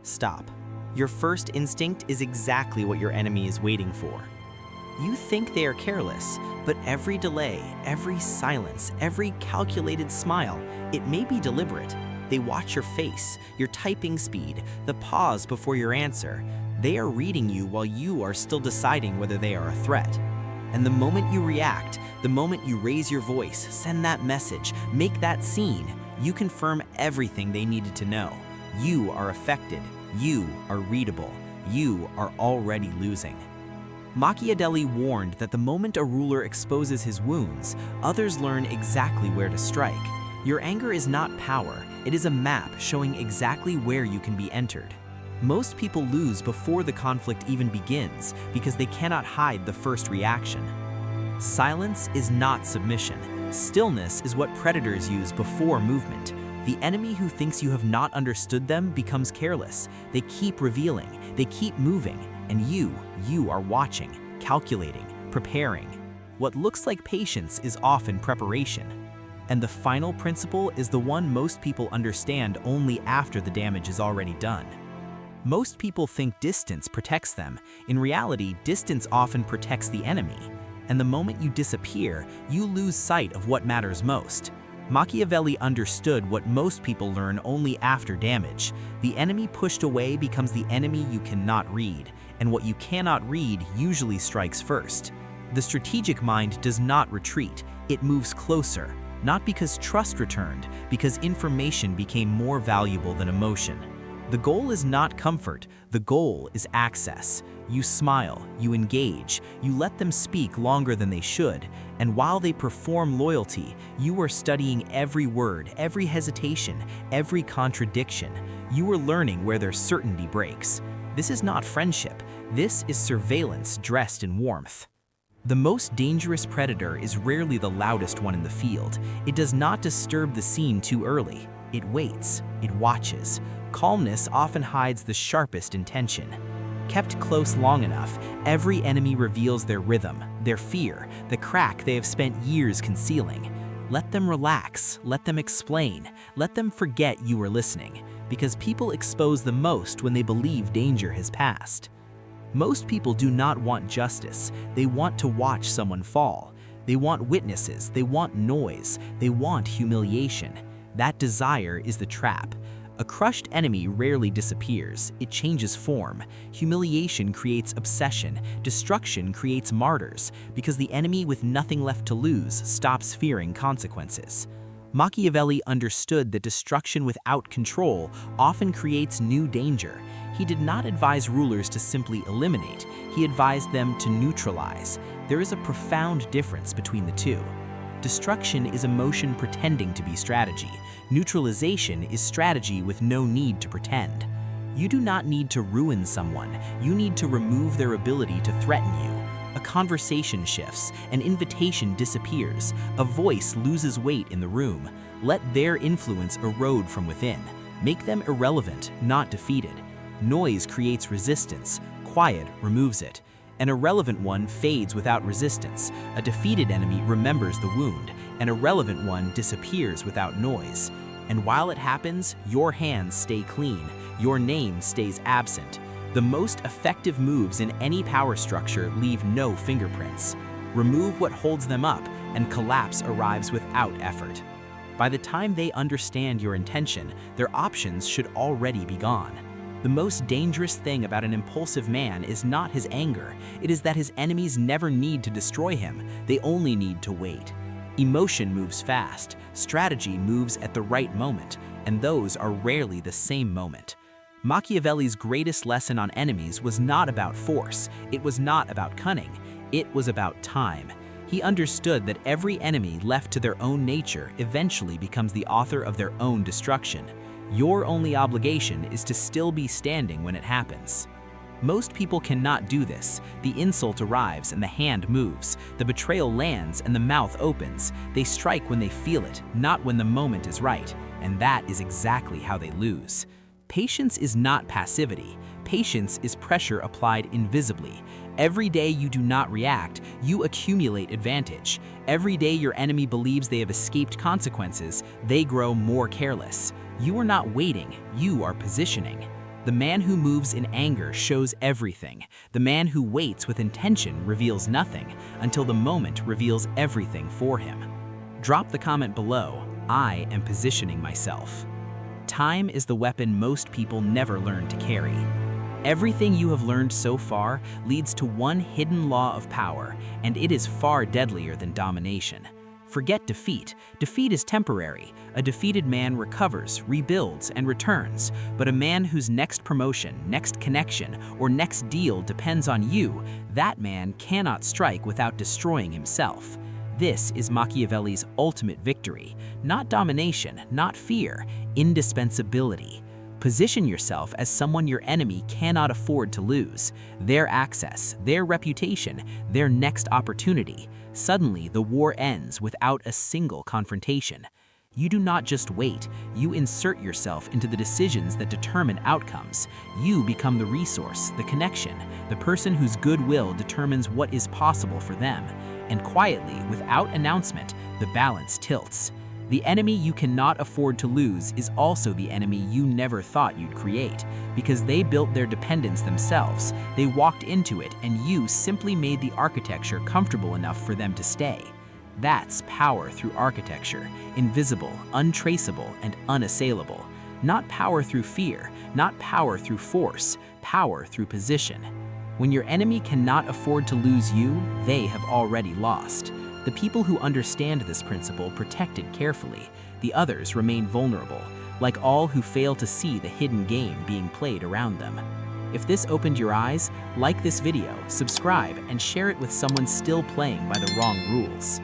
stop. Your first instinct is exactly what your enemy is waiting for. You think they are careless, but every delay, every silence, every calculated smile, it may be deliberate. They watch your face, your typing speed, the pause before your answer. They are reading you while you are still deciding whether they are a threat. And the moment you react, the moment you raise your voice, send that message, make that scene, you confirm everything they needed to know. You are affected. You are readable. You are already losing. Machiavelli warned that the moment a ruler exposes his wounds, others learn exactly where to strike. Your anger is not power, it is a map showing exactly where you can be entered. Most people lose before the conflict even begins because they cannot hide the first reaction. Silence is not submission. Stillness is what predators use before movement. The enemy who thinks you have not understood them becomes careless. They keep revealing, they keep moving, and you are watching, calculating, preparing. What looks like patience is often preparation. And the final principle is the one most people understand only after the damage is already done. Most people think distance protects them. In reality, distance often protects the enemy. And the moment you disappear, you lose sight of what matters most. Machiavelli understood what most people learn only after damage. The enemy pushed away becomes the enemy you cannot read, and what you cannot read usually strikes first. The strategic mind does not retreat, it moves closer, not because trust returned, because information became more valuable than emotion. The goal is not comfort, the goal is access. You smile, you engage, you let them speak longer than they should, and while they perform loyalty, you are studying every word, every hesitation, every contradiction. You are learning where their certainty breaks. This is not friendship, this is surveillance dressed in warmth. The most dangerous predator is rarely the loudest one in the field. It does not disturb the scene too early. It waits, it watches. Calmness often hides the sharpest intention. Kept close long enough, every enemy reveals their rhythm, their fear, the crack they have spent years concealing. Let them relax, let them explain, let them forget you were listening, because people expose the most when they believe danger has passed. Most people do not want justice, they want to watch someone fall. They want witnesses, they want noise, they want humiliation. That desire is the trap. A crushed enemy rarely disappears, it changes form. Humiliation creates obsession, destruction creates martyrs, because the enemy with nothing left to lose stops fearing consequences. Machiavelli understood that destruction without control often creates new danger. He did not advise rulers to simply eliminate, he advised them to neutralize. There is a profound difference between the two. Destruction is emotion pretending to be strategy. Neutralization is strategy with no need to pretend. You do not need to ruin someone, you need to remove their ability to threaten you. A conversation shifts, an invitation disappears, a voice loses weight in the room. Let their influence erode from within. Make them irrelevant, not defeated. Noise creates resistance, quiet removes it. An irrelevant one fades without resistance. A defeated enemy remembers the wound. An irrelevant one disappears without noise. And while it happens, your hands stay clean. Your name stays absent. The most effective moves in any power structure leave no fingerprints. Remove what holds them up, and collapse arrives without effort. By the time they understand your intention, their options should already be gone. The most dangerous thing about an impulsive man is not his anger, it is that his enemies never need to destroy him, they only need to wait. Emotion moves fast, strategy moves at the right moment, and those are rarely the same moment. Machiavelli's greatest lesson on enemies was not about force, it was not about cunning, it was about time. He understood that every enemy left to their own nature eventually becomes the author of their own destruction. Your only obligation is to still be standing when it happens. Most people cannot do this. The insult arrives and the hand moves. The betrayal lands and the mouth opens. They strike when they feel it, not when the moment is right. And that is exactly how they lose. Patience is not passivity. Patience is pressure applied invisibly. Every day you do not react, you accumulate advantage. Every day your enemy believes they have escaped consequences, they grow more careless. You are not waiting, you are positioning. The man who moves in anger shows everything. The man who waits with intention reveals nothing until the moment reveals everything for him. Drop the comment below. I am positioning myself. Time is the weapon most people never learn to carry. Everything you have learned so far leads to one hidden law of power, and it is far deadlier than domination. Forget defeat. Defeat is temporary. A defeated man recovers, rebuilds, and returns. But a man whose next promotion, next connection, or next deal depends on you, that man cannot strike without destroying himself. This is Machiavelli's ultimate victory. Not domination, not fear, indispensability. Position yourself as someone your enemy cannot afford to lose. Their access, their reputation, their next opportunity. Suddenly, the war ends without a single confrontation. You do not just wait, you insert yourself into the decisions that determine outcomes. You become the resource, the connection, the person whose goodwill determines what is possible for them. And quietly, without announcement, the balance tilts. The enemy you cannot afford to lose is also the enemy you never thought you'd create, because they built their dependence themselves. They walked into it, and you simply made the architecture comfortable enough for them to stay. That's power through architecture, invisible, untraceable, and unassailable. Not power through fear, not power through force, power through position. When your enemy cannot afford to lose you, they have already lost. The people who understand this principle protect it carefully. The others remain vulnerable, like all who fail to see the hidden game being played around them. If this opened your eyes, like this video, subscribe, and share it with someone still playing by the wrong rules.